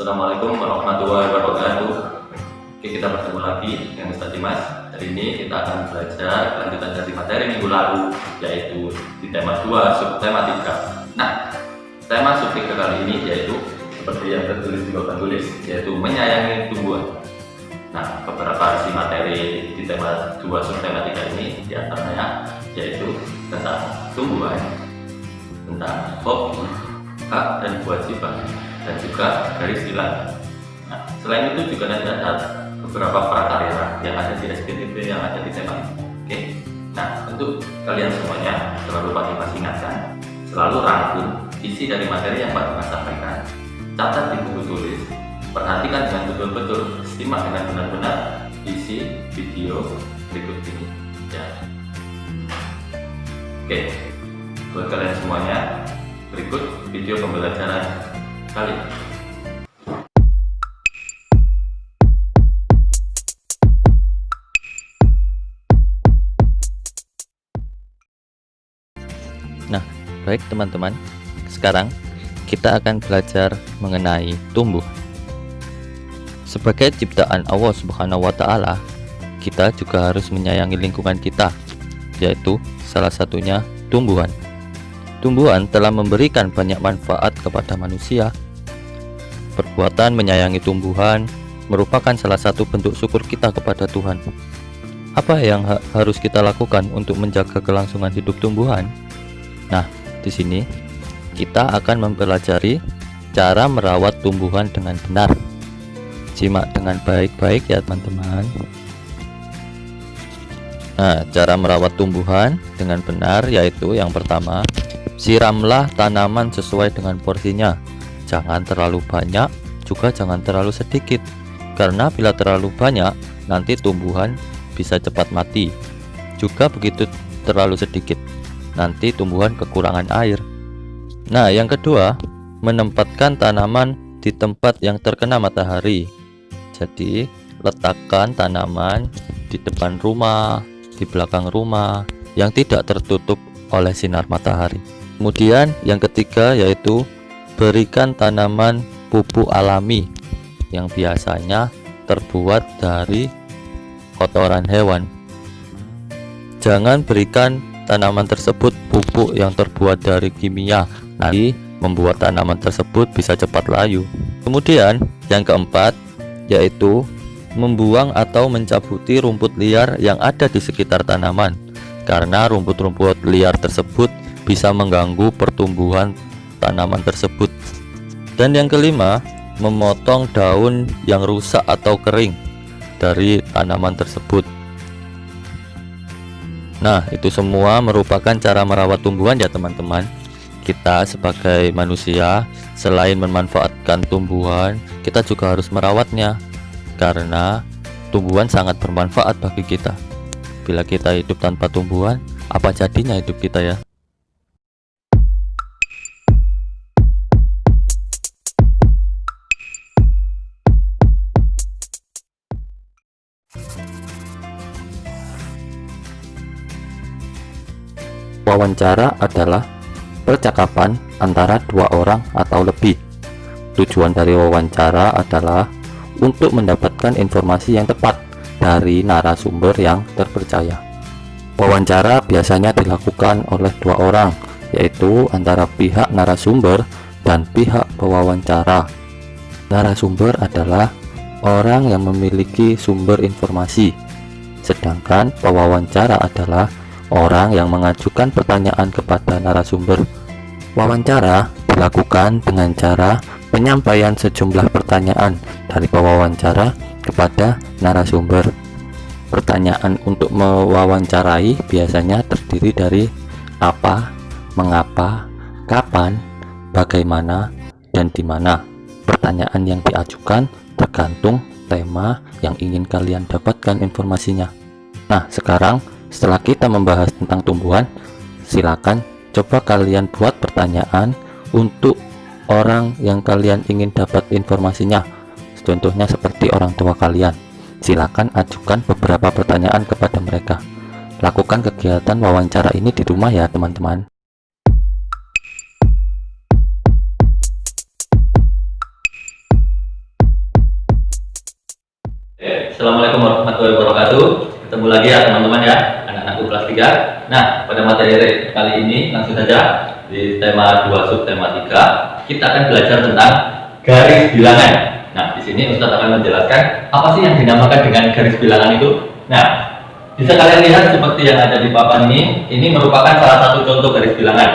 Assalamualaikum warahmatullahi wabarakatuh. Oke, kita bertemu lagi dengan Ustaz Dimas. Hari ini kita akan belajar lanjutan dari materi minggu lalu, yaitu di tema 2, subtema 3. Nah, tema subtema kali ini yaitu seperti yang tertulis di papan tulis, yaitu menyayangi tumbuhan. Nah, beberapa isi materi di tema 2 subtema 3 ini diantaranya yaitu tentang tumbuhan, tentang hobi, hak dan kewajiban, dan juga garis bilang. Nah, selain itu juga nanti ada beberapa prakarya yang ada di SPTP yang ada di tema ini. Oke. Nah, untuk kalian semuanya selalu Pak Dimas ingatkan, selalu rangkum isi dari materi yang Pak Dimas sampaikan, catat di buku tulis, perhatikan dengan betul-betul, simak dengan benar-benar isi video berikut ini. Ya. Oke, buat kalian semuanya, berikut video pembelajaran kali ini. Nah, baik teman-teman, sekarang kita akan belajar mengenai tumbuh. Sebagai ciptaan Allah Subhanahu wa Ta'ala, kita juga harus menyayangi lingkungan kita, yaitu salah satunya tumbuhan. Tumbuhan telah memberikan banyak manfaat kepada manusia. Perbuatan menyayangi tumbuhan merupakan salah satu bentuk syukur kita kepada Tuhan. Apa yang harus kita lakukan untuk menjaga kelangsungan hidup tumbuhan? Nah, di sini kita akan mempelajari cara merawat tumbuhan dengan benar. Simak dengan baik-baik ya teman-teman. Nah, cara merawat tumbuhan dengan benar yaitu yang pertama, siramlah tanaman sesuai dengan porsinya. Jangan terlalu banyak, juga jangan terlalu sedikit. Karena bila terlalu banyak, nanti tumbuhan bisa cepat mati. Juga begitu terlalu sedikit, nanti tumbuhan kekurangan air. Nah, yang kedua, menempatkan tanaman di tempat yang terkena matahari. Jadi, letakkan tanaman di depan rumah, di belakang rumah, yang tidak tertutup oleh sinar matahari. Kemudian yang ketiga yaitu berikan tanaman pupuk alami yang biasanya terbuat dari kotoran hewan. Jangan berikan tanaman tersebut pupuk yang terbuat dari kimia, nanti membuat tanaman tersebut bisa cepat layu. Kemudian yang keempat yaitu membuang atau mencabuti rumput liar yang ada di sekitar tanaman, karena rumput-rumput liar tersebut bisa mengganggu pertumbuhan tanaman tersebut. Dan yang kelima, memotong daun yang rusak atau kering dari tanaman tersebut. Nah, itu semua merupakan cara merawat tumbuhan ya teman-teman. Kita sebagai manusia, selain memanfaatkan tumbuhan, kita juga harus merawatnya, karena tumbuhan sangat bermanfaat bagi kita. Bila kita hidup tanpa tumbuhan, apa jadinya hidup kita ya? Wawancara adalah percakapan antara dua orang atau lebih. Tujuan dari wawancara adalah untuk mendapatkan informasi yang tepat dari narasumber yang terpercaya. Wawancara biasanya dilakukan oleh dua orang, yaitu antara pihak narasumber dan pihak pewawancara. Narasumber adalah orang yang memiliki sumber informasi, sedangkan pewawancara adalah orang yang mengajukan pertanyaan kepada narasumber. Wawancara dilakukan dengan cara penyampaian sejumlah pertanyaan dari pewawancara kepada narasumber. Pertanyaan untuk mewawancarai biasanya terdiri dari apa, mengapa, kapan, bagaimana, dan di mana. Pertanyaan yang diajukan tergantung tema yang ingin kalian dapatkan informasinya. Nah, sekarang setelah kita membahas tentang tumbuhan, silakan coba kalian buat pertanyaan untuk orang yang kalian ingin dapat informasinya. Contohnya seperti orang tua kalian. Silakan ajukan beberapa pertanyaan kepada mereka. Lakukan kegiatan wawancara ini di rumah ya teman-teman. Assalamualaikum warahmatullahi wabarakatuh. Ketemu lagi ya teman-teman ya, anak-anakku kelas 3. Nah, pada materi kali ini langsung saja di tema 2 subtema 3 kita akan belajar tentang garis bilangan. Nah, di sini Ustadz akan menjelaskan apa sih yang dinamakan dengan garis bilangan itu. Nah, bisa kalian lihat seperti yang ada di papan ini merupakan salah satu contoh garis bilangan.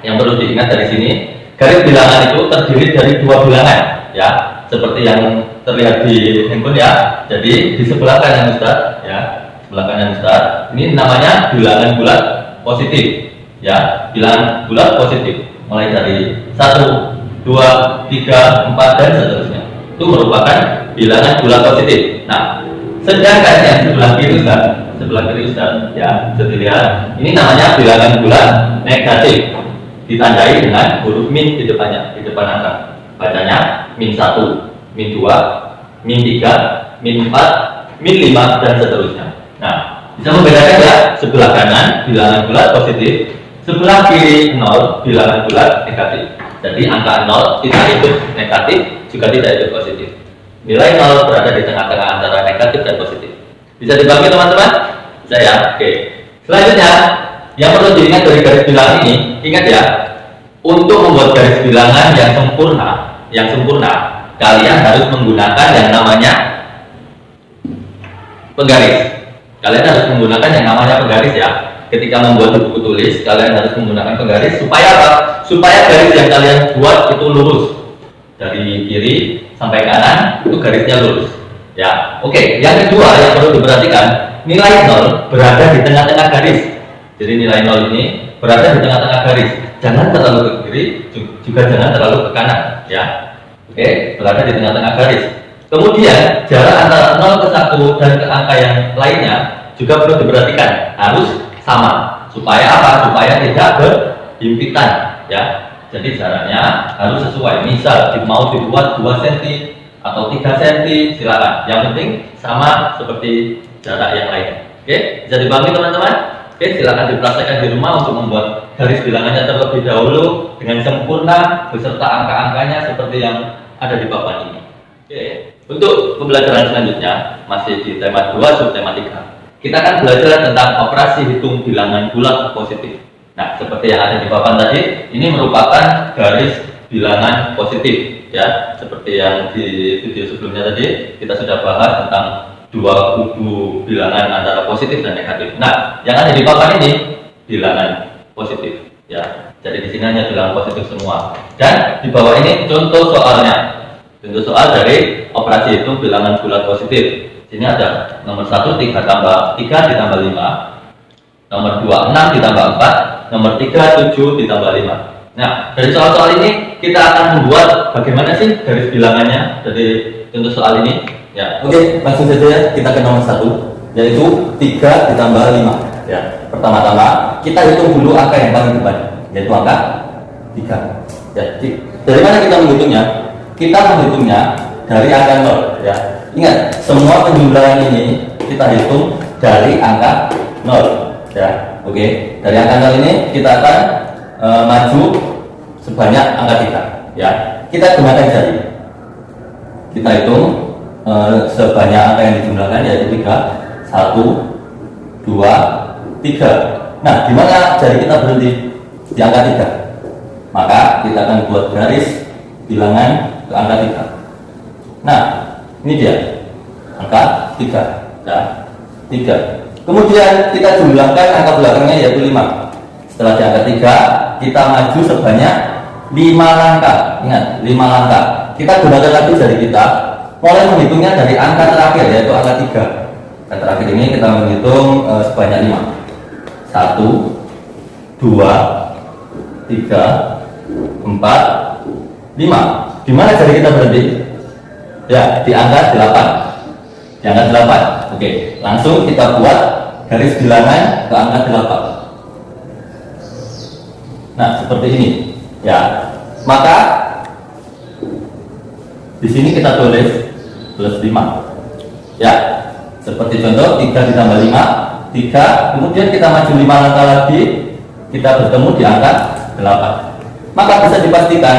Yang perlu diingat dari sini, garis bilangan itu terdiri dari 2 bilangan ya, seperti yang terlihat di handphone ya. Jadi di sebelah kanan Ustadz ya, sebelah kanan Ustadz ini namanya bilangan bulat positif ya, bilangan bulat positif mulai dari 1, 2, 3, 4 dan seterusnya. Itu merupakan bilangan bulat positif. Nah, sedangkan yang sebelah kiri Ustadz ya, bisa dilihat ini namanya bilangan bulat negatif, ditandai dengan huruf min di depannya, di depan angka. Bacanya min 1, min 2, min 3, min 4, min 5 dan seterusnya. Nah, bisa membedakan ya, sebelah kanan bilangan bulat positif, sebelah kiri 0 bilangan bulat negatif. Jadi angka 0 tidak ikut negatif, juga tidak ikut positif. Nilai 0 berada di tengah-tengah antara negatif dan positif. Bisa dibagi teman-teman? Bisa ya? Oke. Selanjutnya, yang perlu diingat dari garis bilangan ini, ingat ya, untuk membuat garis bilangan yang sempurna, kalian harus menggunakan yang namanya penggaris. Kalian harus menggunakan yang namanya penggaris ya. Ketika membuat buku tulis, kalian harus menggunakan penggaris supaya apa? Supaya garis yang kalian buat itu lurus. Dari kiri sampai kanan itu garisnya lurus. Ya, oke. Yang kedua yang perlu diperhatikan, nilai 0 berada di tengah-tengah garis. Jadi nilai 0 ini berada di tengah-tengah garis. Jangan terlalu ke kiri, juga jangan terlalu ke kanan, ya. Oke, berada di tengah-tengah garis. Kemudian jarak antara 0 ke 1 dan ke angka yang lainnya juga perlu diperhatikan, harus sama. Supaya apa? Supaya tidak berhimpitan, ya. Jadi jaraknya harus sesuai. Misal mau dibuat 2 cm atau 3 cm, silakan. Yang penting sama seperti jarak yang lainnya. Oke, bisa dipahami teman-teman? Oke, silakan dipraktekkan di rumah untuk membuat garis bilangannya terlebih dahulu dengan sempurna beserta angka-angkanya seperti yang ada di papan ini. Oke, untuk pembelajaran selanjutnya masih di tema 2 subtema 3. Kita akan belajar tentang operasi hitung bilangan bulat positif. Nah, seperti yang ada di papan tadi, ini merupakan garis bilangan positif ya. Seperti yang di video sebelumnya tadi kita sudah bahas tentang 2 kubu bilangan antara positif dan negatif. Nah, yang ada di papan ini bilangan positif ya. Jadi di sini hanya bilangan positif semua. Dan di bawah ini contoh soalnya. Contoh soal dari operasi hitung bilangan bulat positif. Sini ada nomor 1 3 ditambah 5, nomor 2 6 ditambah 4, nomor 3 7 ditambah 5. Nah, dari soal-soal ini kita akan membuat bagaimana sih garis bilangannya dari contoh soal ini. Ya, oke, langsung saja ya, kita ke nomor 1, yaitu 3 ditambah 5. Ya, pertama-tama kita hitung dulu angka yang paling depan, yaitu angka 3. Ya, dari mana kita menghitungnya? Kita menghitungnya dari angka 0. Ya, ingat, semua penjumlahan ini kita hitung dari angka 0. Ya, oke. Dari angka 0 ini kita akan maju sebanyak angka 3. Ya, kita gunakan jari. Kita hitung sebanyak angka yang dijumlahkan yaitu 3, 1, 2, 3. Nah, di mana jari kita berhenti? Di angka 3. Maka kita akan buat garis bilangan ke angka 3. Nah, ini dia angka 3. Ya, 3. Kemudian kita jumlahkan angka belakangnya yaitu 5. Setelah di angka 3, kita maju sebanyak 5 langkah. Ingat, 5 langkah. Kita gunakan lagi jari kita, mulai menghitungnya dari angka terakhir yaitu angka 3. Angka terakhir ini kita menghitung sebanyak 5. 1, 2, 3, 4, 5. Di mana jari kita berhenti? Ya, di angka 8. Di angka 8. Oke, langsung kita buat garis bilangan ke angka 8. Nah, seperti ini. Ya. Maka di sini kita tulis plus 5. Ya, seperti contoh 3 ditambah 5, 3, kemudian kita maju 5 langkah lagi, kita bertemu di angka 8. Maka bisa dipastikan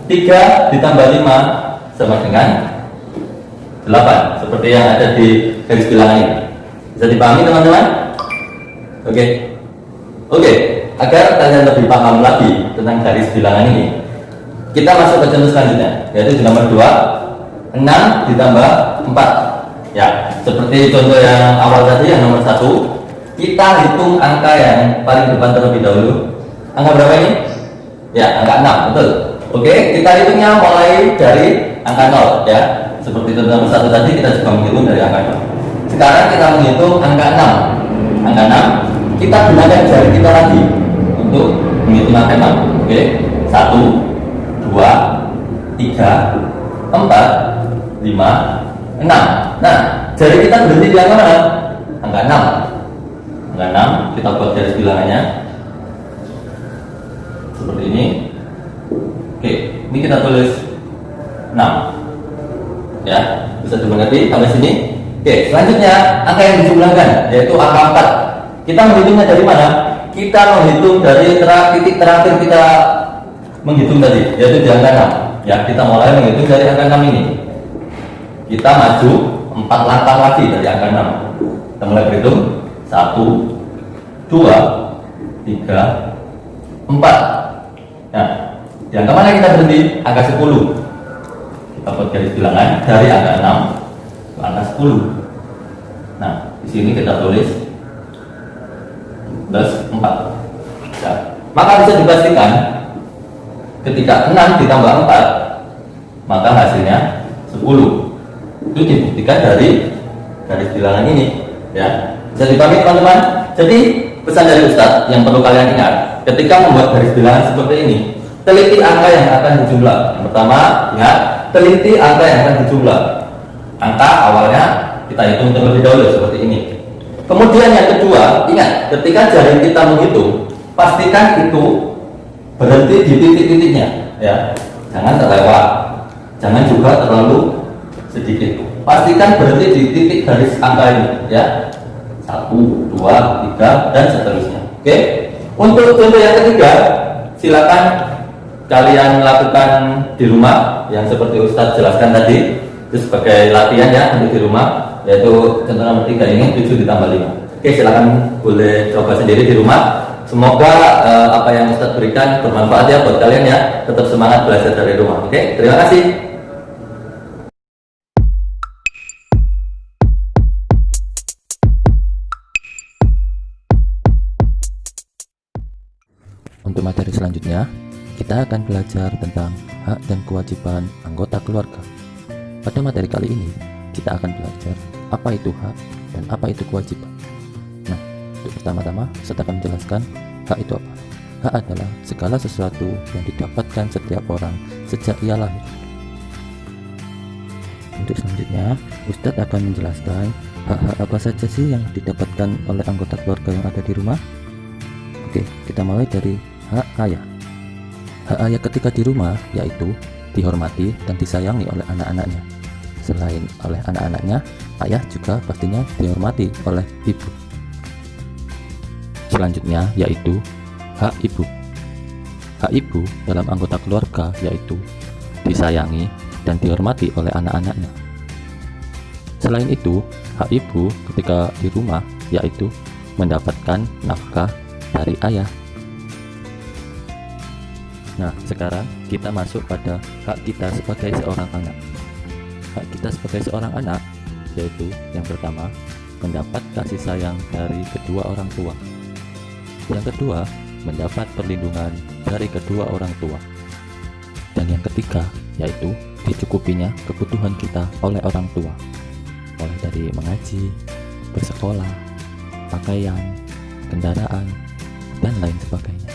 3 ditambah 5 sama dengan 8 seperti yang ada di garis bilangan ini. Bisa dipahami teman-teman? Oke, agar kalian lebih paham lagi tentang garis bilangan ini, kita masuk ke contoh selanjutnya, yaitu di nomor 2, 6 ditambah 4. Ya, seperti contoh yang awal tadi, yang nomor 1, kita hitung angka yang paling depan terlebih dahulu. Angka berapa ini? Ya, angka 6, betul. Oke, kita hitungnya mulai dari angka 0 ya. Seperti contoh nomor 1 tadi, kita juga menghitung dari angka 0. Sekarang kita menghitung angka 6. Angka 6, kita gunakan jari kita lagi untuk menghitung angka 6. Oke, 1, 2, 3, 4, 5, 6. Nah, jari kita berhenti di angka mana? Angka 6. Angka 6, kita buat garis bilangannya seperti ini. Oke, ini kita tulis 6. Ya, bisa dimengerti sampai sini. Oke, selanjutnya angka yang dijumlahkan yaitu angka 4. Kita menghitungnya dari mana? Kita menghitung dari titik terakhir kita menghitung tadi, yaitu di angka 6. Ya, kita mulai menghitung dari angka 6 ini. Kita maju 4 langkah lagi dari angka 6. Kita mulai berhitung 1, 2, 3, 4. Nah, di angka mana kita berhenti? Angka 10. Kita buat garis bilangan dari angka 6 ke angka 10. Nah, di sini kita tulis plus 4. Ya. Maka bisa dipastikan ketika 6 ditambah 4, maka hasilnya 10. Itu dibuktikan dari garis bilangan ini. Ya, bisa dipahami teman-teman. Jadi pesan dari Ustadz yang perlu kalian ingat ketika membuat garis bilangan seperti ini, teliti angka yang akan dijumlah. Yang pertama, ingat, teliti angka yang akan dijumlah. Angka awalnya kita hitung terlebih dahulu seperti ini. Kemudian yang kedua, ingat, ketika jari kita menghitung, pastikan itu berhenti di titik-titiknya, ya. Jangan terlewat, jangan juga terlalu sedikit. Pastikan berhenti di titik garis angka ini, ya. 1, 2, 3, dan seterusnya. Oke. Untuk contoh yang ketiga, silakan kalian lakukan di rumah yang seperti Ustadz jelaskan tadi. Itu sebagai latihan ya untuk di rumah, yaitu contoh nomor 3 ini 7 ditambah 5. Oke, silakan boleh coba sendiri di rumah. Semoga apa yang Ustadz berikan bermanfaat ya buat kalian ya. Tetap semangat belajar dari rumah. Oke, terima kasih. Untuk materi selanjutnya, kita akan belajar tentang hak dan kewajiban anggota keluarga. Pada materi kali ini, kita akan belajar apa itu hak dan apa itu kewajiban. Nah, untuk pertama-tama, saya akan menjelaskan hak itu apa. Hak adalah segala sesuatu yang didapatkan setiap orang sejak ia lahir. Untuk selanjutnya, Ustadz akan menjelaskan hak-hak apa saja sih yang didapatkan oleh anggota keluarga yang ada di rumah. Oke, kita mulai dari hak ayah. Hak ayah ketika di rumah yaitu dihormati dan disayangi oleh anak-anaknya. Selain oleh anak-anaknya, ayah juga pastinya dihormati oleh ibu. Selanjutnya yaitu hak ibu. Hak ibu dalam anggota keluarga yaitu disayangi dan dihormati oleh anak-anaknya. Selain itu, hak ibu ketika di rumah yaitu mendapatkan nafkah dari ayah. Nah, sekarang kita masuk pada hak kita sebagai seorang anak. Hak kita sebagai seorang anak yaitu yang pertama, mendapat kasih sayang dari kedua orang tua. Yang kedua, mendapat perlindungan dari kedua orang tua. Dan yang ketiga, yaitu dicukupinya kebutuhan kita oleh orang tua, mulai dari mengaji, bersekolah, pakaian, kendaraan, dan lain sebagainya.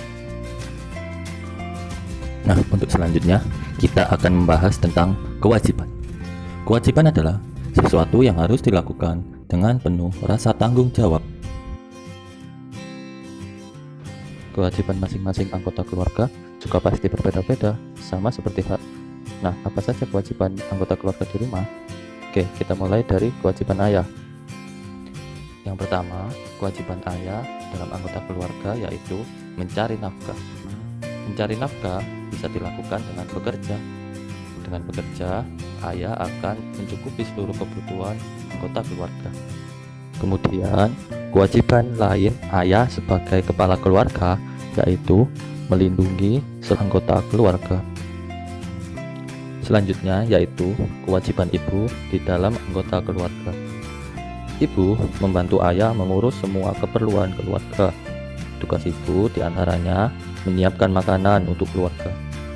Nah, untuk selanjutnya kita akan membahas tentang kewajiban. Kewajiban adalah sesuatu yang harus dilakukan dengan penuh rasa tanggung jawab. Kewajiban masing-masing anggota keluarga juga pasti berbeda-beda, sama seperti hak. Nah, apa saja kewajiban anggota keluarga di rumah? Oke, kita mulai dari kewajiban ayah. Yang pertama, kewajiban ayah dalam anggota keluarga yaitu mencari nafkah. Mencari nafkah bisa dilakukan dengan bekerja. Dengan bekerja, ayah akan mencukupi seluruh kebutuhan anggota keluarga. Kemudian, kewajiban lain ayah sebagai kepala keluarga yaitu melindungi anggota keluarga. Selanjutnya yaitu kewajiban ibu di dalam anggota keluarga. Ibu membantu ayah mengurus semua keperluan keluarga. Tugas ibu diantaranya menyiapkan makanan untuk keluarga,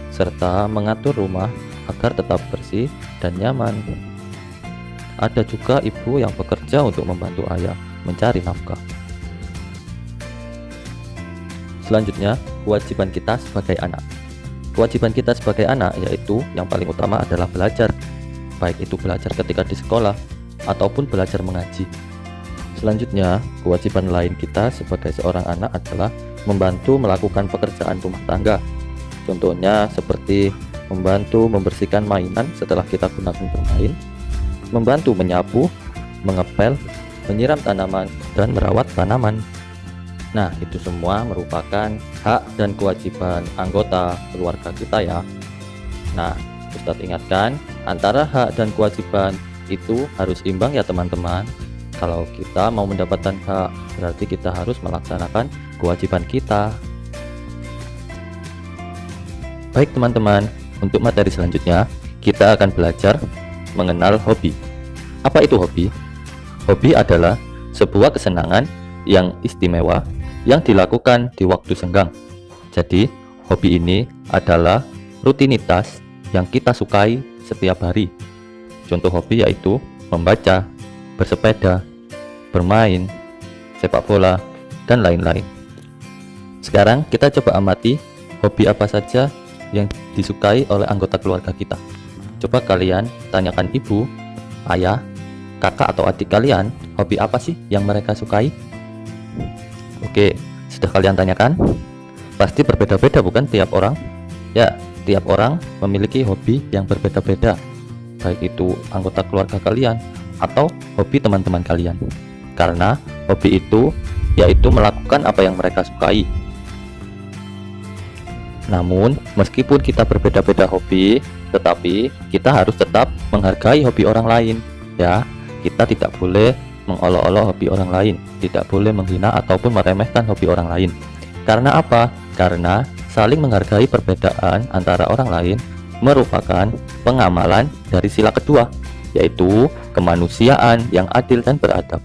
serta mengatur rumah agar tetap bersih dan nyaman. Ada juga ibu yang bekerja untuk membantu ayah mencari nafkah. Selanjutnya, kewajiban kita sebagai anak. Kewajiban kita sebagai anak yaitu yang paling utama adalah belajar, baik itu belajar ketika di sekolah ataupun belajar mengaji. Selanjutnya, kewajiban lain kita sebagai seorang anak adalah membantu melakukan pekerjaan rumah tangga. Contohnya seperti membantu membersihkan mainan setelah kita gunakan bermain, membantu menyapu, mengepel, menyiram tanaman, dan merawat tanaman. Nah, itu semua merupakan hak dan kewajiban anggota keluarga kita ya. Nah, Ustadz ingatkan, antara hak dan kewajiban itu harus imbang ya teman-teman. Kalau kita mau mendapatkan hak, berarti kita harus melaksanakan kewajiban kita. Baik teman-teman, untuk materi selanjutnya, kita akan belajar mengenal hobi. Apa itu hobi? Hobi adalah sebuah kesenangan yang istimewa yang dilakukan di waktu senggang. Jadi, hobi ini adalah rutinitas yang kita sukai setiap hari. Contoh hobi yaitu membaca, bersepeda, bermain, sepak bola, dan lain-lain. Sekarang kita coba amati hobi apa saja yang disukai oleh anggota keluarga kita. Coba kalian tanyakan ibu, ayah, kakak atau adik kalian, hobi apa sih yang mereka sukai? Oke, sudah kalian tanyakan? Pasti berbeda-beda bukan tiap orang? Ya, tiap orang memiliki hobi yang berbeda-beda, baik itu anggota keluarga kalian atau hobi teman-teman kalian. Karena hobi itu yaitu melakukan apa yang mereka sukai. Namun, meskipun kita berbeda-beda hobi, tetapi kita harus tetap menghargai hobi orang lain, ya. Kita tidak boleh mengolok-olok hobi orang lain, tidak boleh menghina ataupun meremehkan hobi orang lain. Karena apa? Karena saling menghargai perbedaan antara orang lain merupakan pengamalan dari sila kedua, yaitu kemanusiaan yang adil dan beradab.